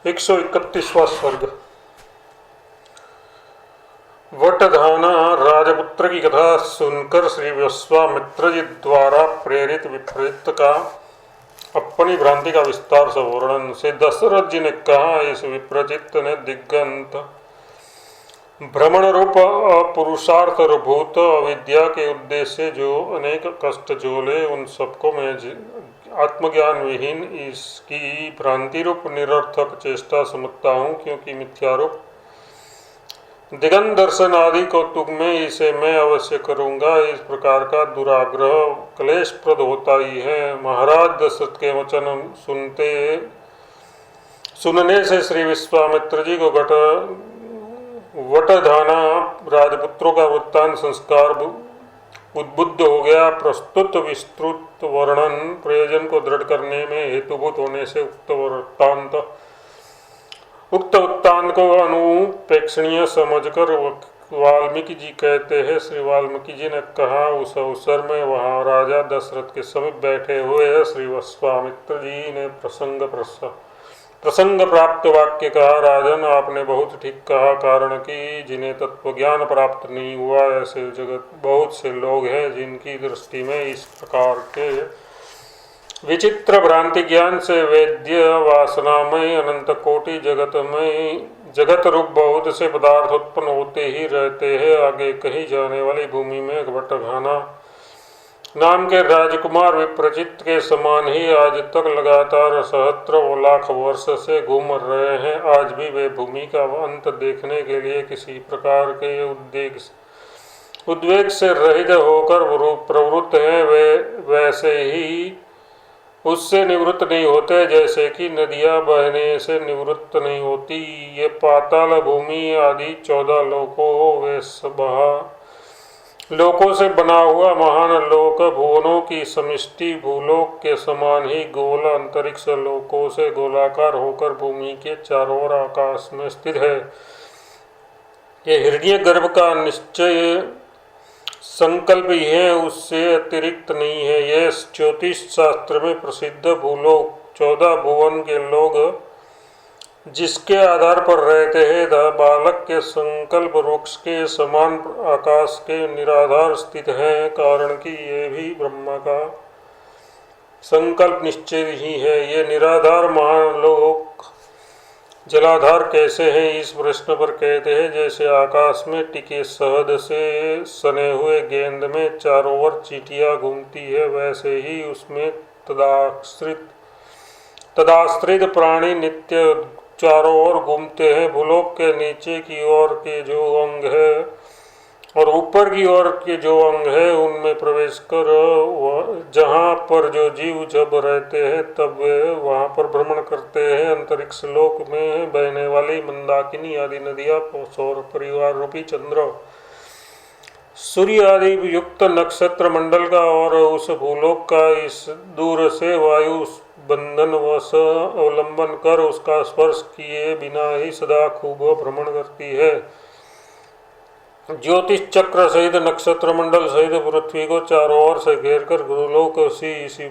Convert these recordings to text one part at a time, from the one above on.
131वां सर्ग। वटधाना राजपुत्र की कथा सुनकर श्री विश्वामित्र जी द्वारा प्रेरित विपरीत का अपनी भ्रांति का विस्तार से वर्णन से दशरथ जी ने कहा, इस विप्रचित ने दिग्गंत भ्रमण रूप पुरुषार्थ भूत अविद्या के उद्देश्य जो अनेक कष्ट झोले, उन सबको मैं आत्मज्ञान विहीन इसकी भ्रांति रूप निरर्थक चेष्टा समझता हूँ, क्योंकि मिथ्यारूप दिगंत दर्शन आदि कौतुक में इसे मैं अवश्य करूँगा। इस प्रकार का दुराग्रह क्लेशप्रद होता ही है। महाराज दशरथ के वचन सुनने से श्री विश्वामित्र जी को वटधाना राजपुत्रों का वृत्तांत संस्कार उद्बुद्ध हो गया। प्रस्तुत विस्तृत वर्णन प्रयोजन को दृढ़ करने में हेतुभूत होने से उक्त वृत्तांत को अनुपेक्षणीय समझकर वाल्मीकि जी कहते हैं, श्री वाल्मीकि जी ने कहा, उस अवसर में वहाँ राजा दशरथ के समीप बैठे हुए श्री विश्वामित्र जी ने प्रसंग प्राप्त वाक्य कहा, राजन आपने बहुत ठीक कहा, कारण कि जिन्हें तत्वज्ञान प्राप्त नहीं हुआ ऐसे जगत बहुत से लोग हैं जिनकी दृष्टि में इस प्रकार के विचित्र भ्रांति ज्ञान से वेद्य वासनामय अनंत कोटि जगत रूप बहुत से पदार्थ उत्पन्न होते ही रहते हैं। आगे कही जाने वाली भूमि में वटधाना नाम के राजकुमार विप्रचित के समान ही आज तक लगातार सहस्त्र लाख वर्ष से घूम रहे हैं। आज भी वे भूमि का अंत देखने के लिए किसी प्रकार के उद्वेग से रहित होकर प्रवृत्त हैं। वे वैसे ही उससे निवृत्त नहीं होते जैसे कि नदियां बहने से निवृत्त नहीं होती। ये पाताल भूमि आदि 14 लोकों वे सब लोकों से बना हुआ महान लोक भुवनों की समिष्टि भूलोक के समान ही गोल अंतरिक्ष लोकों से गोलाकार होकर भूमि के चारों ओर आकाश में स्थित है। ये हिरण्य गर्भ का निश्चय संकल्प ही है, उससे अतिरिक्त नहीं है। यह ज्योतिष शास्त्र में प्रसिद्ध भूलोक 14 भुवन के लोग जिसके आधार पर रहते हैं, बालक के संकल्प वृक्ष के समान आकाश के निराधार स्थित है, कारण कि ये भी ब्रह्मा का संकल्प निश्चय ही है। ये निराधार महालोक जलाधार कैसे हैं, इस प्रश्न पर कहते हैं, जैसे आकाश में टिके शहद से सने हुए गेंद में चारों ओर चींटियां घूमती है, वैसे ही उसमें तदाश्रित प्राणी नित्य चारों ओर घूमते हैं। भूलोक के नीचे की ओर के जो अंग है और ऊपर की ओर के जो अंग है, उनमें प्रवेश कर जहाँ पर जो जीव जब रहते हैं तब वे वहाँ पर भ्रमण करते हैं। अंतरिक्ष लोक में बहने वाली मंदाकिनी आदि नदियाँ, सौर परिवार रूपी चंद्र, सूर्य आदि युक्त नक्षत्र मंडल का और उस भूलोक का इस दूर से वायु बंधन वश अवलंबन कर उसका स्पर्श किए बिना ही सदा खूब भ्रमण करती है। ज्योतिष चक्र सहित नक्षत्र मंडल सहित पृथ्वी को चारों ओर से घेर कर भूलोक इसी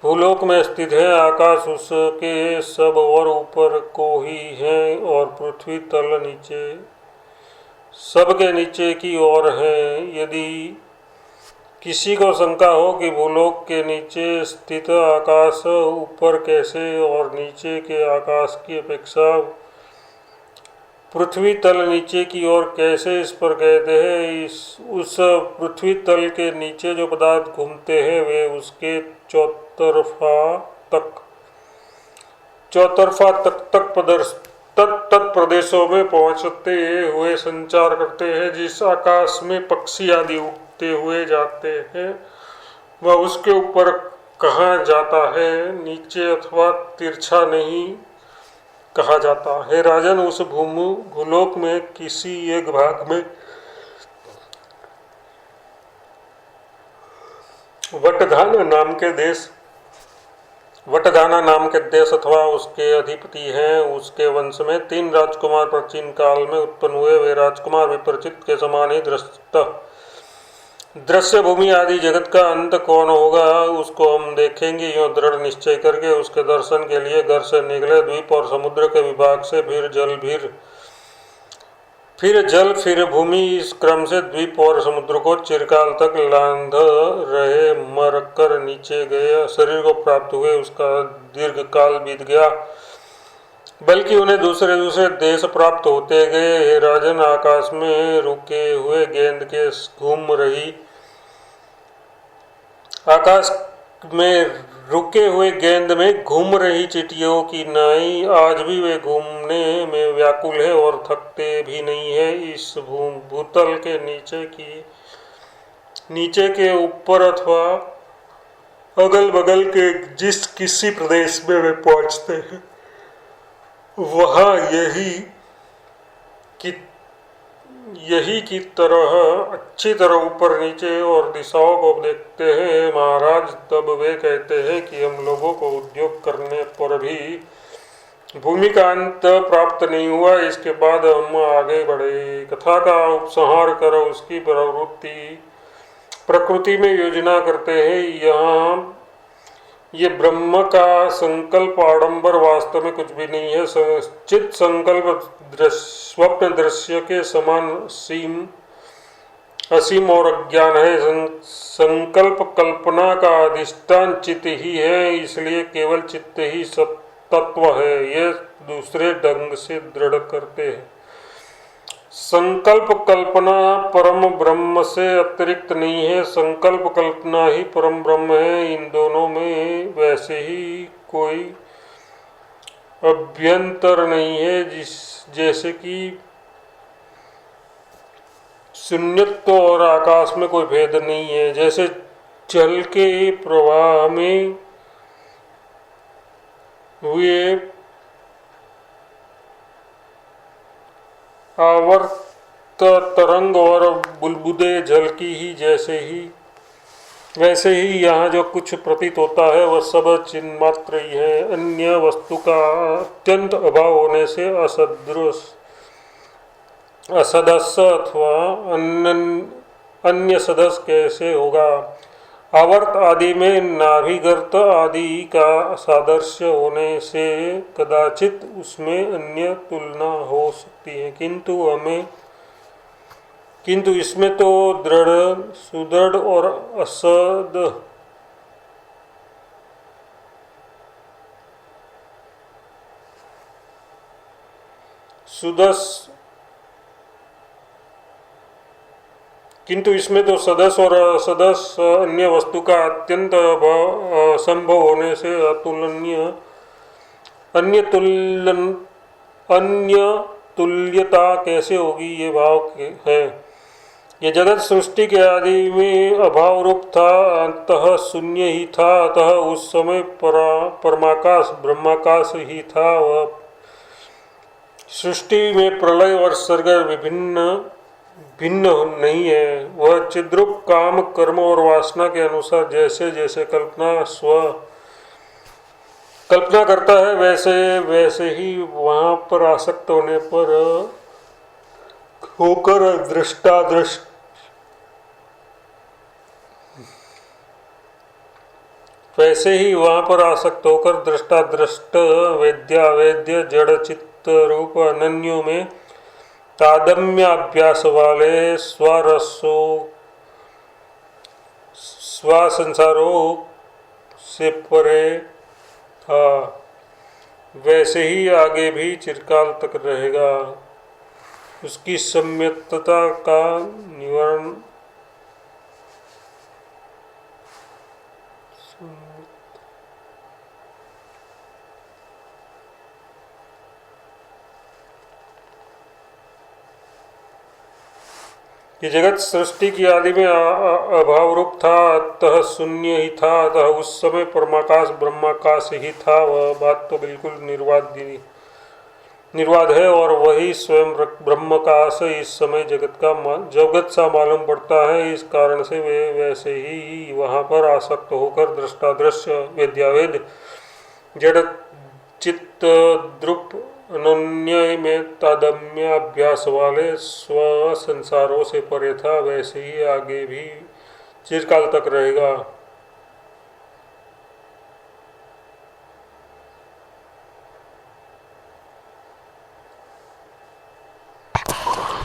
भूलोक में स्थित है। आकाश उसके सब और ऊपर को ही है और पृथ्वी तल नीचे सबके नीचे की ओर है। यदि किसी को शंका हो कि भूलोक के नीचे स्थित आकाश ऊपर कैसे और नीचे के आकाश की अपेक्षा पृथ्वी तल नीचे की ओर कैसे, इस पर कहते हैं, उस पृथ्वी तल के नीचे जो पदार्थ घूमते हैं वे उसके चौतरफा तक प्रदेशों में पहुँचते हुए संचार करते हैं। जिस आकाश में पक्षी आदि उड़ते हुए जाते हैं वह उसके ऊपर कहाँ जाता है, नीचे अथवा तिरछा नहीं कहा जाता है। राजन, उस भूलोक में किसी एक भाग में वटधाना नाम के देश अथवा उसके अधिपति हैं। उसके वंश में 3 राजकुमार प्राचीन काल में उत्पन्न हुए। वे राजकुमार विप्रचित के समान ही दृष्ट दृश्य भूमि आदि जगत का अंत कौन होगा उसको हम देखेंगे यूँ दृढ़ निश्चय करके। उसके दर्शन के लिए घर से निकले, द्वीप और समुद्र के विभाग से, फिर जल फिर भूमि, इस क्रम से द्वीप और समुद्र को चिरकाल तक लांघ रहे, मर कर नीचे गए, शरीर को प्राप्त हुए, उसका दीर्घ काल बीत गया, बल्कि उन्हें दूसरे दूसरे देश प्राप्त होते गए। हे राजन, आकाश में रुके हुए गेंद के घूम रही आकाश में रुके हुए गेंद में घूम रही चिटियों की नाई आज भी वे घूमने में व्याकुल है और थकते भी नहीं है। इस भूतल के नीचे के ऊपर अथवा अगल बगल के जिस किसी प्रदेश में वे पहुंचते हैं वहाँ यही की तरह अच्छी तरह ऊपर नीचे और दिशाओं को देखते हैं महाराज। तब वे कहते हैं कि हम लोगों को उद्योग करने पर भी भूमि का अंत प्राप्त नहीं हुआ, इसके बाद हम आगे बढ़े। कथा का उपसंहार कर उसकी प्रकृति में योजना करते हैं। यहाँ ये ब्रह्म का संकल्प आडंबर वास्तव में कुछ भी नहीं है। चित संकल्प स्वप्न दृश्य के समान असीम और अज्ञान है। संकल्प कल्पना का अधिष्ठान चित्त ही है, इसलिए केवल चित्त ही तत्व है। ये दूसरे ढंग से दृढ़ करते हैं। संकल्प कल्पना परम ब्रह्म से अतिरिक्त नहीं है, संकल्प कल्पना ही परम ब्रह्म है। इन दोनों में वैसे ही कोई अभ्यंतर नहीं है, जैसे कि शून्यत्व और आकाश में कोई भेद नहीं है। जैसे जल के प्रवाह में हुए आवर्त तरंग और बुलबुले जल की ही वैसे ही यहाँ जो कुछ प्रतीत होता है वह सब चिन्ह मात्र ही है। अन्य वस्तु का अत्यंत अभाव होने से असदस्य अथवा अन्य सदस्य कैसे होगा। आवर्त आदि में नाभिगर्त आदि का सादृश्य होने से कदाचित उसमें अन्य तुलना हो सकती है, किंतु इसमें तो सुदृढ़ और सदस्य और असदस्य अन्य वस्तु का अत्यंत असंभव होने से अन्य तुल्यता कैसे होगी, ये भाव है। ये जगत सृष्टि के आदि में अभाव रूप था, अंततः शून्य ही था, अतः उस समय परमाकाश ब्रह्माकाश ही था। वह सृष्टि में प्रलय और सर्ग भिन्न नहीं है। वह चिद्रूप काम कर्म और वासना के अनुसार जैसे जैसे कल्पना करता है वैसे ही वहाँ पर आसक्त होने पर होकर दृष्टादृष्ट वैसे ही वहाँ पर आसक्त होकर दृष्टादृष्ट वेद्यावेद्य जड़ चित्त रूप अनन्यों में तादम्य अभ्यास वाले स्वसंसारों से परे था, वैसे ही आगे भी चिरकाल तक रहेगा। उसकी सम्यक्तता का निवारण ये जगत सृष्टि की आदि में अभाव रूप था, अतः शून्य ही था, अतः उस समय परमाकाश ब्रह्माकाश ही था। वह बात तो बिल्कुल निर्वाद है और वही स्वयं ब्रह्माकाश इस समय जगत सा मालूम पड़ता है। इस कारण से वे वैसे ही वहाँ पर आसक्त होकर दृष्टादृश्य वेद्यावेद जड़ चित्त द्रुप अनन्य में तादम्य अभ्यास वाले स्व संसारों से परे था, वैसे ही आगे भी चिरकाल तक रहेगा।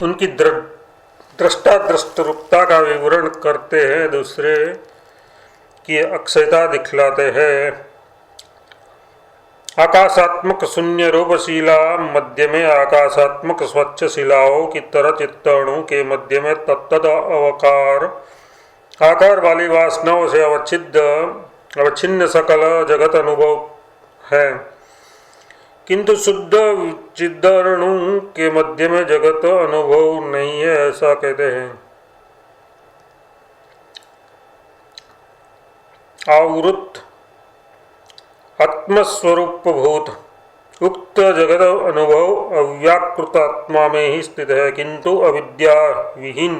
उनकी दृष्टा दृष्ट रूपता का विवरण करते हैं, दूसरे की अक्षयता दिखलाते हैं। आकाशात्मक शून्य रूप शिला मध्य में आकाशात्मक स्वच्छ शिलाओं की तरह चित्ताणु के मध्य में तत्तद अवकार आकार वाली वासनाओं से अवच्छिन्न सकल जगत अनुभव है, किंतु शुद्ध चिद्धाणु के मध्य में जगत अनुभव नहीं है, ऐसा कहते हैं। आवृत आत्मस्वरूप भूत उक्त जगत अनुभव अव्याकृत आत्मा में ही स्थित है, किंतु अविद्या विहीन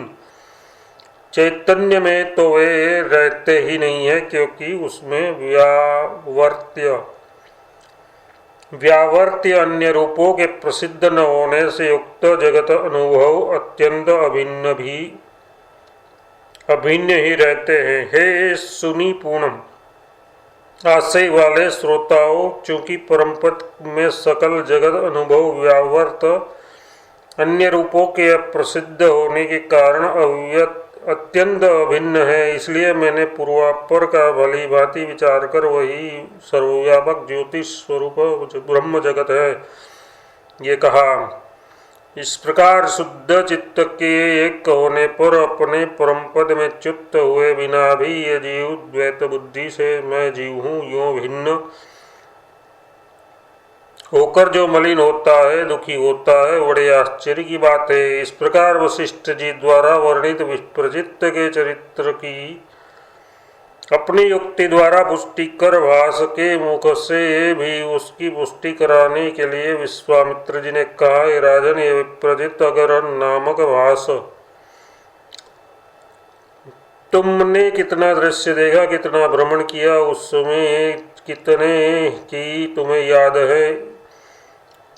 चैतन्य में तो वे रहते ही नहीं है, क्योंकि उसमें व्यावर्त्य अन्य रूपों के प्रसिद्ध न होने से उक्त जगत अनुभव अत्यंत अभिन्न ही रहते हैं। हे सुनी पूर्णम आशय वाले श्रोताओं, चूंकि परमपद में सकल जगत अनुभव व्यावर्त अन्य रूपों के प्रसिद्ध होने के कारण अत्यंत अभिन्न है, इसलिए मैंने पूर्वापर का भली भांति विचार कर वही सर्वव्यापक ज्योतिष स्वरूप ब्रह्म जगत है ये कहा। इस प्रकार शुद्ध चित्त के एक होने पर अपने परमपद में च्युत हुए बिना भी ये जीव द्वैत बुद्धि से मैं जीव हूँ यों भिन्न होकर जो मलिन होता है, दुखी होता है, बड़े आश्चर्य की बात है। इस प्रकार वशिष्ठ जी द्वारा वर्णित विप्रचित्त के चरित्र की अपनी युक्ति द्वारा पुष्टि कर भास के मुख से भी उसकी पुष्टि कराने के लिए विश्वामित्र जी ने कहा, हे राजन, ये विप्रचित्त अगर नामक भास तुमने कितना दृश्य देखा, कितना भ्रमण किया, उसमें कितने की तुम्हें याद है,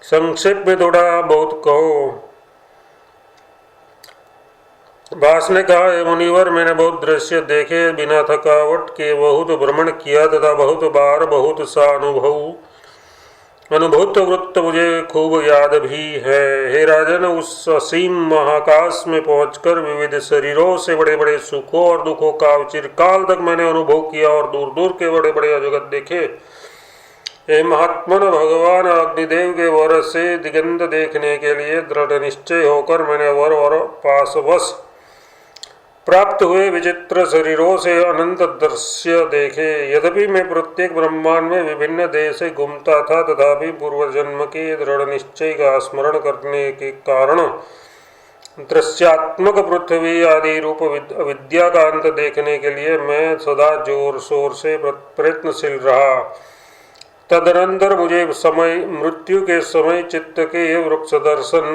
संक्षेप में थोड़ा बहुत कहो। भास ने कहा, हे मुनिवर, मैंने बहुत दृश्य देखे, बिना थकावट के बहुत भ्रमण किया तथा बहुत बार बहुत सा अनुभूत वृत्त मुझे खूब याद भी है। हे राजन, उस असीम महाकाश में पहुंचकर विविध शरीरों से बड़े बड़े सुखों और दुखों का चिरकाल तक मैंने अनुभव किया और दूर दूर के बड़े बड़े अजगत देखे। हे महात्मन, भगवान अग्निदेव के वर से दिगंत देखने के लिए दृढ़ निश्चय होकर मैंने वर पाशवश प्राप्त हुए विचित्र शरीरों से अनंत दृश्य देखे। यद्यपि मैं प्रत्येक ब्रह्मांड में विभिन्न देश से घूमता था, तथापि पूर्व जन्म के दृढ़ निश्चय का स्मरण करने के कारण दृश्यात्मक पृथ्वी आदि रूप विद्या का अंत देखने के लिए मैं सदा जोर शोर से प्रयत्नशील रहा। तदनंतर मुझे मृत्यु के समय चित्त के वृक्ष दर्शन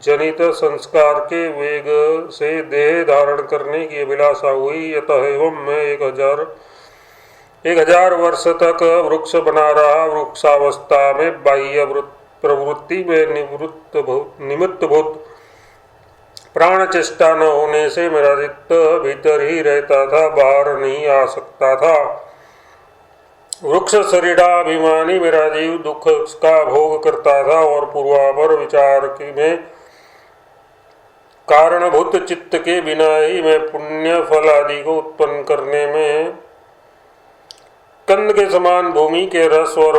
जनित संस्कार के वेग से देह धारण करने की अभिलाषा हुई। अतः एवं मैं 1000 वर्ष तक वृक्ष बना रहा। वृक्षावस्था में बाह्य प्रवृत्ति में निमित्त भूत प्राण चेष्टा न होने से मेरा चित्त भीतर ही रहता था, बाहर नहीं आ सकता था। वृक्ष शरीराभिमानी मेरा जीव दुख का भोग करता था और पूर्वापर विचार में कारणभूत चित्त के बिना ही मैं पुण्य फल आदि को उत्पन्न करने में कंद के समान भूमि के रस और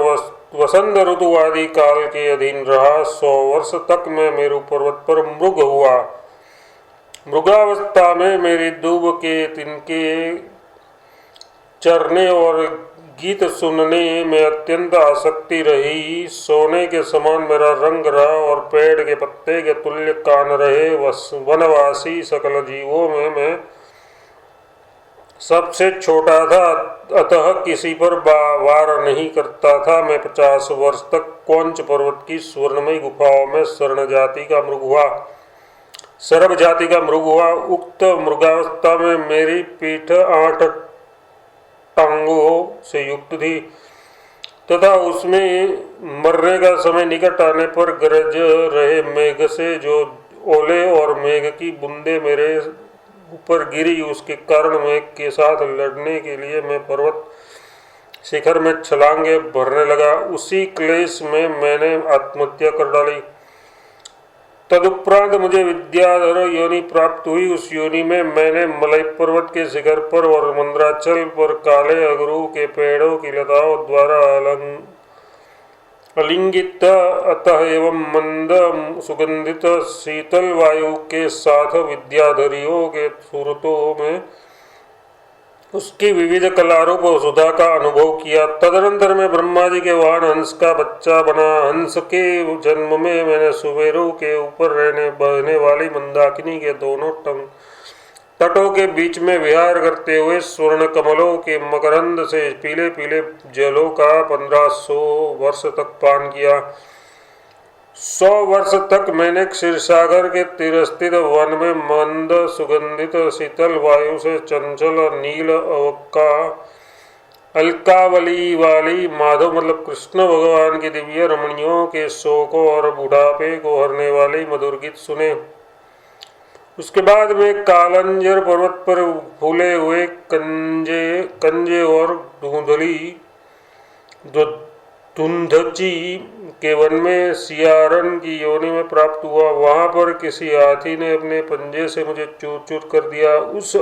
वसंत ऋतु आदि काल के अधीन रहा। 100 वर्ष तक मैं मेरु पर्वत पर मृग हुआ। मृगावस्था में मेरी दूब के तिनके चरने और गीत सुनने में अत्यंत आसक्ति रही। सोने के समान मेरा रंग रहा और पेड़ के पत्ते के तुल्य कान रहे। वनवासी सकल जीवों में मैं सबसे छोटा था, अतः किसी पर वार नहीं करता था। मैं 50 वर्ष तक कौंच पर्वत की स्वर्णमयी गुफाओं में सर्व जाति का मृग हुआ। उक्त मृगावस्था में मेरी पीठ 8 टांगों से युक्त थी तथा उसमें मरने का समय निकट आने पर गरज रहे मेघ से जो ओले और मेघ की बूंदे मेरे ऊपर गिरी, उसके कारण मेघ के साथ लड़ने के लिए मैं पर्वत शिखर में छलांगे भरने लगा। उसी क्लेश में मैंने आत्महत्या कर डाली। तदुपरांत मुझे विद्याधर योनि प्राप्त हुई। उस योनि में मैंने मलय पर्वत के शिखर पर और मंद्राचल पर काले अगरू के पेड़ों की लताओं द्वारा अलिंगित अतः एवं मंद सुगंधित शीतल वायु के साथ विद्याधरियों के सूरतों में उसकी विविध कलारूप और सुधा का अनुभव किया। तदनंतर मैं ब्रह्मा जी के वाहन हंस का बच्चा बना। हंस के जन्म में मैंने सुमेरु के ऊपर बहने वाली मंदाकिनी के दोनों तटों के बीच में विहार करते हुए स्वर्ण कमलों के मकरंद से पीले पीले जलों का 1500 वर्ष तक पान किया। 100 वर्ष तक मैंने क्षीरसागर के तीर स्थित वन में मंद सुगंधित शीतल वायु से चंचल नील अलकावली वाली माधव मतलब कृष्ण भगवान की दिव्य रमणियों के शोकों और बुढ़ापे को हरने वाली मधुर गीत सुने। उसके बाद में कालंजर पर्वत पर फूले हुए कंजे और धुंधची के वन में सियारन की योनि में प्राप्त हुआ। वहां पर किसी हाथी ने अपने पंजे से मुझे चूर चूर कर दिया। उस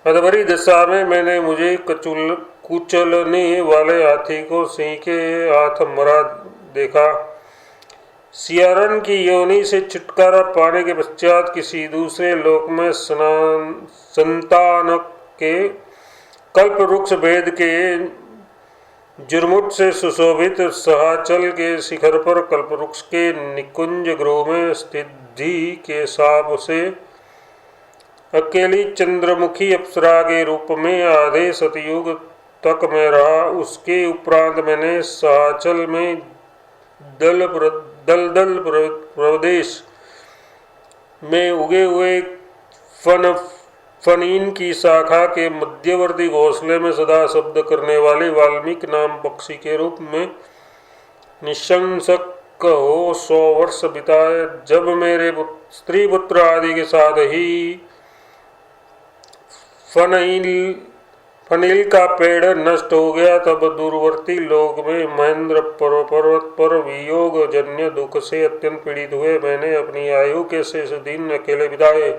अधभरी दशा में मैंने मुझे कुचलने वाले हाथी को सिंह के हाथ मरा देखा। सियारन की योनि से छुटकारा पाने के पश्चात किसी दूसरे लोक में संतान के कल्प वृक्ष भेद के जुर्मुट से सुशोभित सहाचल के शिखर पर कल्पवृक्ष के निकुंज गृह में स्थिति के साप से अकेली चंद्रमुखी अप्सरा के रूप में आधे सतयुग तक मैं रहा। उसके उपरांत मैंने सहाचल में दलदल प्रदेश में उगे हुए फनीन की शाखा के मध्यवर्ती घोंसले में सदा शब्द करने वाले वाल्मीकि नाम पक्षी के रूप में निशंसक हो 100 वर्ष बिताए। जब मेरे स्त्री पुत्र आदि के साथ ही फनील का पेड़ नष्ट हो गया, तब दूरवर्ती लोक में महेंद्र पर्वत पर वियोग जन्य दुख से अत्यंत पीड़ित हुए मैंने अपनी आयु के शेष दिन अकेले बिताए।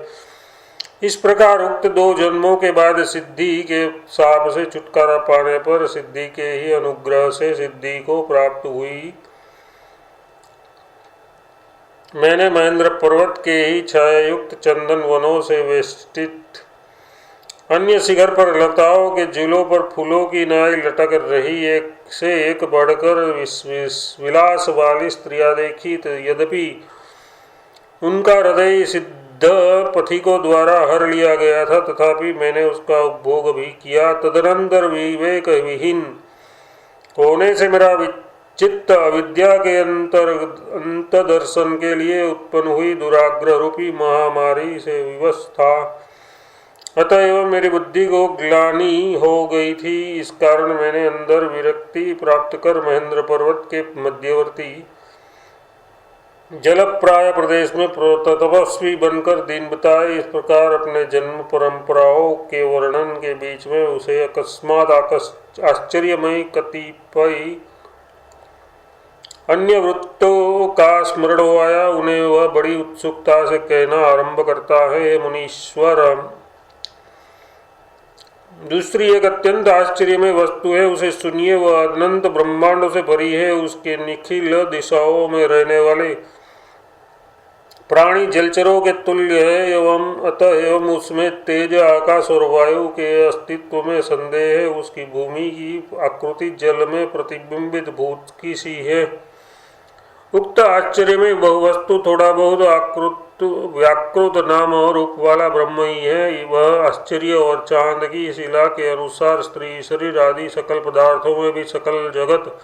इस प्रकार उक्त 2 जन्मों के बाद सिद्धि के शाप से छुटकारा पाने पर सिद्धि के ही अनुग्रह से सिद्धि को प्राप्त हुई। मैंने महेंद्र पर्वत के ही छायायुक्त चंदन वनों से वेष्टित अन्य शिखर पर लताओं के झूलों पर फूलों की नाई लटक रही एक से एक बढ़कर विलास वाली स्त्रियां देखी। यद्यपि उनका हृदय सिद्ध पथिकों द्वारा हर लिया गया था, तथापि मैंने उसका उपभोग भी किया। तदनंतर विवेक विहीन होने से मेरा चित्त अविद्या के अंत दर्शन के लिए उत्पन्न हुई दुराग्रह रूपी महामारी से विवश था। अतएव मेरी बुद्धि को ग्लानि हो गई थी। इस कारण मैंने अंदर विरक्ति प्राप्त कर महेंद्र पर्वत के मध्यवर्ती जलप्राय प्रदेश में तपस्वी बनकर दिन बिताए। इस प्रकार अपने जन्म परंपराओं के वर्णन के बीच में उसे अकस्मात आश्चर्यमय कतिपय अन्य वृत्तों का स्मरण हो आया। उन्हें वह बड़ी उत्सुकता से कहना आरंभ करता है। मुनीश्वर, दूसरी एक अत्यंत आश्चर्यमय वस्तु है, उसे सुनिए। वह अनंत ब्रह्मांडों से भरी है। उसके निखिल दिशाओं में रहने वाले प्राणी जलचरों के तुल्य है एवं उसमें तेज आकाश और वायु के अस्तित्व में संदेह है। उसकी भूमि की आकृति जल में प्रतिबिंबित भूत की सी है। उक्त आश्चर्य में बहुवस्तु थोड़ा बहुत व्याकृत नाम और रूप वाला ब्रह्म ही है। वह आश्चर्य और चांद की शिला के अनुसार स्त्री शरीर आदि सकल पदार्थों में भी सकल जगत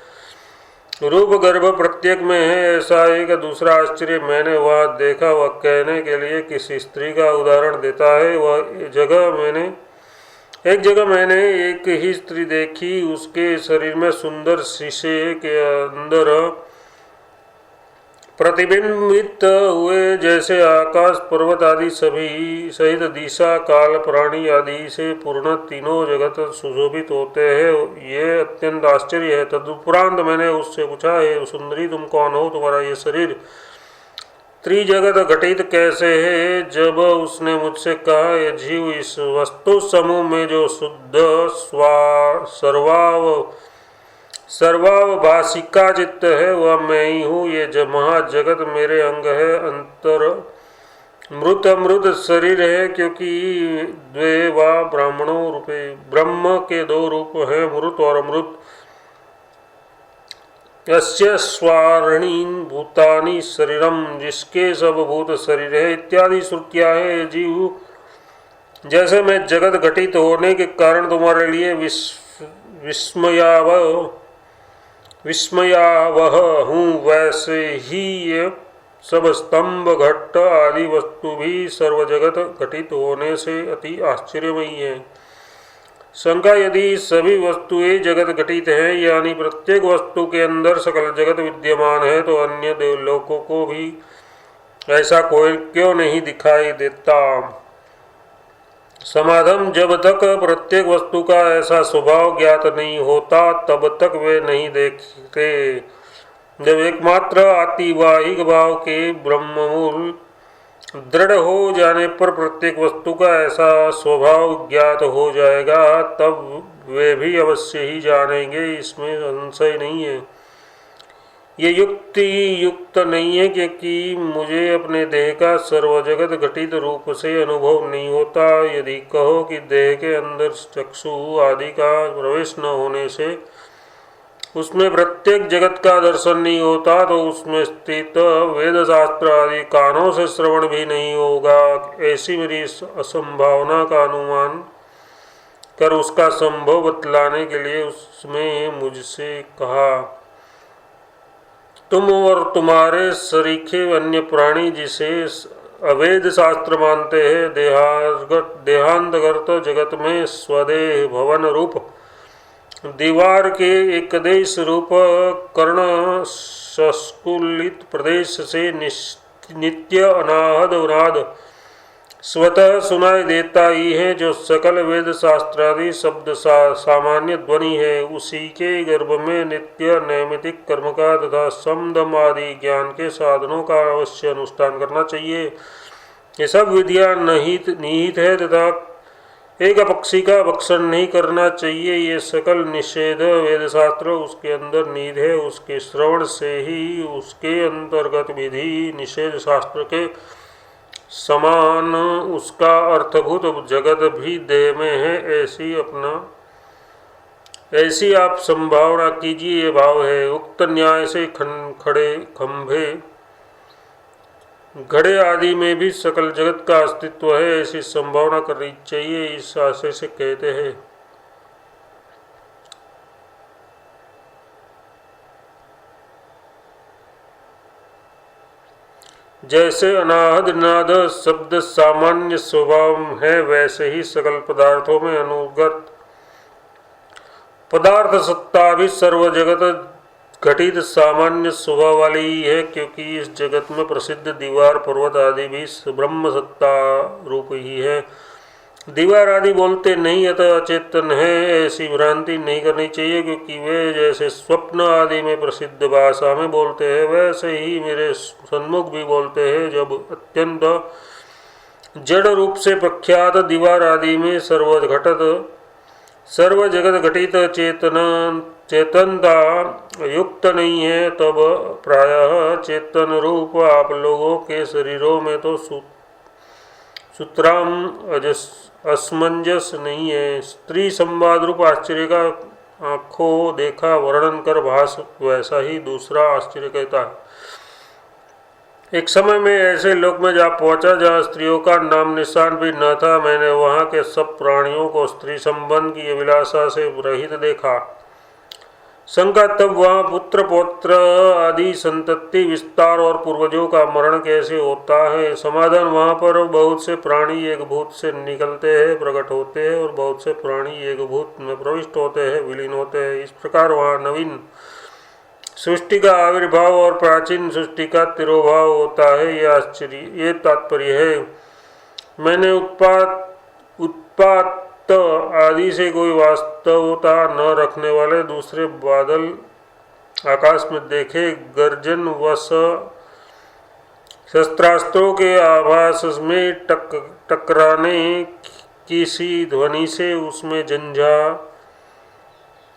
रूप गर्भ प्रत्येक में है। ऐसा एक दूसरा आश्चर्य मैंने वह देखा। वह कहने के लिए किसी स्त्री का उदाहरण देता है। एक जगह मैंने एक ही स्त्री देखी। उसके शरीर में सुंदर शीशे के अंदर प्रतिबिंबित हुए, जैसे आकाश पर्वत आदि सभी सहित दिशा काल प्राणी आदि से पूर्ण तीनों जगत सुशोभित होते हैं। ये अत्यंत आश्चर्य है। तदुपरांत मैंने उससे पूछा, हे सुंदरी, तुम कौन हो? तुम्हारा ये शरीर त्रिजगत घटित कैसे है? जब उसने मुझसे कहा, ये जीव इस वस्तु समूह में जो शुद्ध सर्वावभाषिका चित्त है वह मैं ही हूँ। ये महाजगत मेरे अंग है, अंतर मृत अमृत शरीर है, क्योंकि द्वे वा ब्राह्मणों रूपे ब्रह्म के दो रूप हैं, मृत और अमृत। यस्य स्वारणीन भूतानि शरीरम, जिसके सब भूत शरीर है, इत्यादि श्रुतियाँ है। जीव, जैसे मैं जगत घटित होने के कारण तुम्हारे लिए विस्मयावह हूँ, वैसे ही ये सब स्तंभ घट आदि वस्तु भी सर्व जगत घटित होने से अति आश्चर्यमयी है। शंका, यदि सभी वस्तुएं जगत घटित हैं, यानी प्रत्येक वस्तु के अंदर सकल जगत विद्यमान है, तो अन्य देवलोकों को भी ऐसा कोई क्यों नहीं दिखाई देता? समाधान, जब तक प्रत्येक वस्तु का ऐसा स्वभाव ज्ञात नहीं होता तब तक वे नहीं देखते। जब एकमात्र आतिवाहिक भाव के ब्रह्ममूल दृढ़ हो जाने पर प्रत्येक वस्तु का ऐसा स्वभाव ज्ञात हो जाएगा, तब वे भी अवश्य ही जानेंगे, इसमें संशय नहीं है। ये युक्ति युक्त नहीं है, क्योंकि मुझे अपने देह का सर्वजगत घटित रूप से अनुभव नहीं होता। यदि कहो कि देह के अंदर चक्षु आदि का प्रवेश न होने से उसमें प्रत्येक जगत का दर्शन नहीं होता, तो उसमें स्थित वेद शास्त्र आदि कानों से श्रवण भी नहीं होगा। ऐसी मेरी असंभावना का अनुमान कर उसका संभव बतलाने के लिए उसने मुझसे कहा, तुम और तुम्हारे सरीखे अन्य प्राणी जिसे अवेद शास्त्र मानते हैं, देहांतगत जगत में स्वदेह भवन रूप दीवार के एकदेश रूप कर्ण संस्कुलित प्रदेश से नित्य अनाहद उनाद स्वतः सुनाई देता ही है, जो सकल वेद शास्त्रादि शब्द सामान्य ध्वनि है। उसी के गर्भ में नित्य नैमितिक कर्म का तथा समदम आदि ज्ञान के साधनों का अवश्य अनुष्ठान करना चाहिए। ये सब विधियां निहित है तथा एक पक्षी का भक्षण नहीं करना चाहिए। ये सकल निषेध वेद शास्त्र उसके अंदर निहित है, उसके श्रवण से ही उसके अंतर्गत विधि निषेध शास्त्र के समान उसका अर्थभूत जगत भी देह में है, ऐसी आप संभावना कीजिए। ये भाव है। उक्त न्याय से खड़े खंभे घड़े आदि में भी सकल जगत का अस्तित्व है, ऐसी संभावना करनी चाहिए, इस आशय से कहते हैं। जैसे अनाहद नाद शब्द सामान्य स्वभाव है, वैसे ही सकल पदार्थों में अनुगत पदार्थ सत्ता भी सर्व जगत घटित सामान्य स्वभाव वाली ही है, क्योंकि इस जगत में प्रसिद्ध दीवार पर्वत आदि भी ब्रह्म सत्ता रूप ही है। दीवार आदि बोलते नहीं, अतः अचेतन है, ऐसी भ्रांति नहीं करनी चाहिए, क्योंकि वे जैसे स्वप्न आदि में प्रसिद्ध भाषा में बोलते हैं, वैसे ही मेरे सन्मुख भी बोलते हैं। जब अत्यंत जड़ रूप से प्रख्यात दीवार आदि में सर्व जगत घटित चेतनता युक्त नहीं है, तब प्रायः चेतन रूप आप लोगों के शरीरों में तो सूत्राम असमंजस नहीं है। स्त्री संवाद रूप आश्चर्य का आंखों देखा वर्णन कर भास वैसा ही दूसरा आश्चर्य कहता है। एक समय में ऐसे लोक में जा पहुंचा जहाँ स्त्रियों का नाम निशान भी न था। मैंने वहाँ के सब प्राणियों को स्त्री संबंध की अभिलाषा से रहित देखा। शंका, तब वहाँ पुत्र पौत्र आदि संतति विस्तार और पूर्वजों का मरण कैसे होता है? समाधान, वहाँ पर बहुत से प्राणी एक भूत से निकलते हैं, प्रकट होते हैं, और बहुत से प्राणी एक भूत में प्रविष्ट होते हैं, विलीन होते हैं। इस प्रकार वहाँ नवीन सृष्टि का आविर्भाव और प्राचीन सृष्टि का तिरोभाव होता है, ये तात्पर्य है। मैंने उत्पात आदि से कोई वास्तवता न रखने वाले दूसरे बादल आकाश में देखे। गर्जन व शस्त्रास्त्रों के आभास में टकराने की सी ध्वनि से उसमें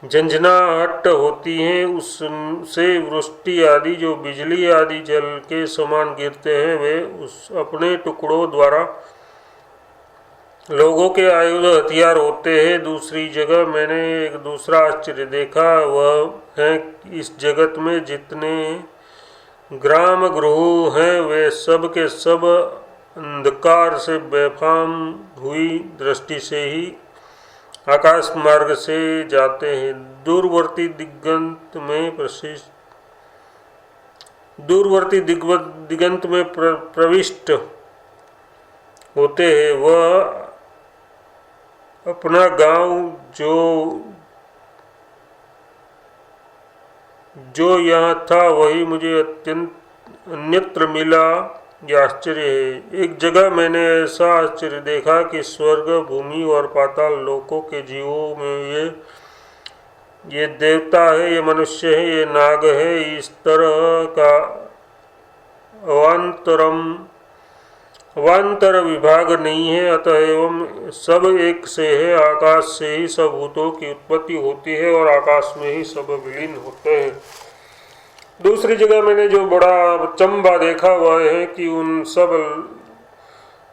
झंझनाहट होती है। उससे वृष्टि आदि जो बिजली आदि जल के समान गिरते हैं, वे उस अपने टुकड़ों द्वारा लोगों के आयुध हथियार होते हैं। दूसरी जगह मैंने एक दूसरा आश्चर्य देखा, वह है इस जगत में जितने ग्राम गृह हैं, वे सब के सब अंधकार से बेफाम हुई दृष्टि से ही आकाश मार्ग से जाते हैं। दूरवर्ती दिगंत में प्रविष्ट होते हैं। वह अपना गांव जो यहाँ था वही मुझे अन्यत्र मिला। यह आश्चर्य है। एक जगह मैंने ऐसा आश्चर्य देखा कि स्वर्ग, भूमि और पाताल लोकों के जीवों में ये देवता है, ये मनुष्य है, ये नाग है, इस तरह का अवान्तर विभाग नहीं है। अतः एवं सब एक से है। आकाश से ही सब भूतों की उत्पत्ति होती है और आकाश में ही सब विलीन होते हैं। दूसरी जगह मैंने जो बड़ा चंबा देखा वह है कि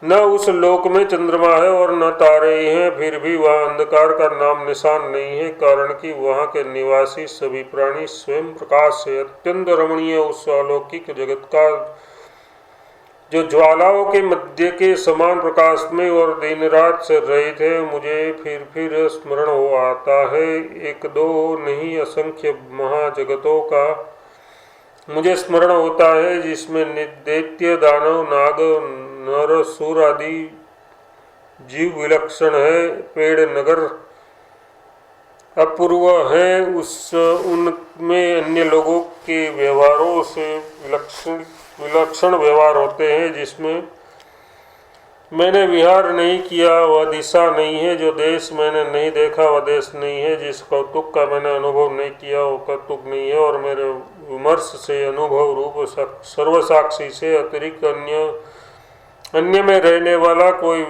न उस लोक में चंद्रमा है और न तारे हैं, फिर भी वह अंधकार का नाम निशान नहीं है, कारण कि वहाँ के निवासी सभी प्राणी स्वयं प्रकाश से अत्यंत रमणीय उस अलौकिक जगत का जो ज्वालाओं के मध्य के समान प्रकाश में और दिन रात से रहित है, मुझे फिर स्मरण हो आता है। एक दो नहीं, असंख्य महाजगतों का मुझे स्मरण होता है, जिसमें दैत्य, दानव, नाग, नर, सूर आदि जीव विलक्षण है। पेड़, नगर अपूर्व है, उनमें अन्य लोगों के व्यवहारों से विलक्षण व्यवहार होते हैं। जिसमें मैंने विहार नहीं किया वह दिशा नहीं है, जो देश मैंने नहीं देखा वह देश नहीं है, जिस कौतुक का मैंने अनुभव नहीं किया वो कौतुक नहीं है, और मेरे विमर्श से अनुभव रूप सर्वसाक्षी से अतिरिक्त अन्य में रहने वाला कोई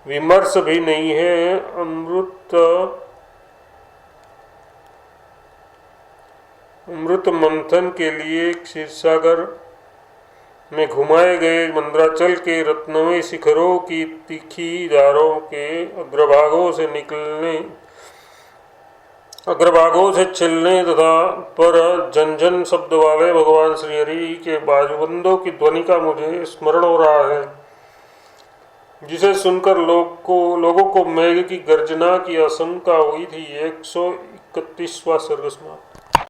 विमर्श भी नहीं है। अमृत मंथन के लिए क्षीरसागर में घुमाए गए मंद्राचल के रत्नमय शिखरों की तीखी धारों के अग्रभागों से छिलने तथा पर झंझन शब्द वाले भगवान श्री हरि के बाजूबंदों की ध्वनि का मुझे स्मरण हो रहा है, जिसे सुनकर लोगों को मेघ की गर्जना की आशंका हुई थी। 131वां सर्ग समाप्त।